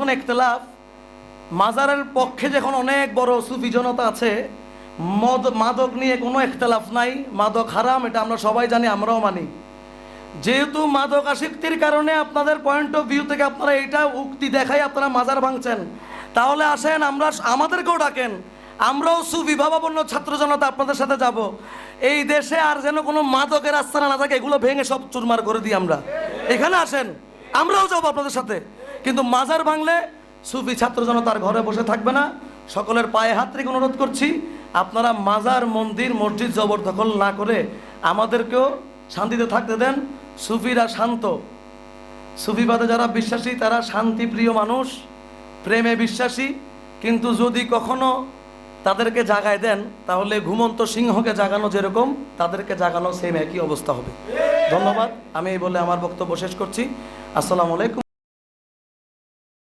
যখন একতলাফ, মাজারের পক্ষে যখন অনেক বড় সুফি জনতা আছে, মাদক নিয়ে কোনো একতলাফ নাই, মাদক হারাম, এটা আমরা সবাই জানি, আমরাও মানি। যেহেতু মাদক আসক্তির কারণে আপনাদের পয়েন্ট অফ ভিউ থেকে আপনারা এইটা উক্তি দেখাই আপনারা মাজার ভাঙছেন, তাহলে আসেন আমাদেরকেও ডাকেন, আমরাও সুফি ভাবাপন্ন ছাত্র জনতা আপনাদের সাথে যাব। এই দেশে আর যেন কোনো মাদকের আস্তানা না থাকে, এগুলো ভেঙে সব চুরমার করে দিই আমরা। এখানে আসেন, আমরাও যাবো আপনাদের সাথে। কিন্তু মাজার ভাঙলে সুফি ছাত্র জনতার ঘরে বসে থাকবে না। সকলের পায়ে হাত রেখে অনুরোধ করছি, আপনারা মাজার, মন্দির, মসজিদ জবরদখল না করে আমাদেরকেও শান্তিতে থাকতে দেন। সুফিরা শান্ত, সুফিবাদে যারা বিশ্বাসী তারা শান্তিপ্রিয় মানুষ, প্রেমে বিশ্বাসী। কিন্তু যদি কখনো তাদেরকে জাগায় দেন, তাহলে ঘুমন্ত সিংহকে জাগানো যেরকম, তাদেরকে জাগানো সেম একই অবস্থা হবে। ধন্যবাদ। আমি এই বলে আমার বক্তব্য শেষ করছি। আসসালামু আলাইকুম।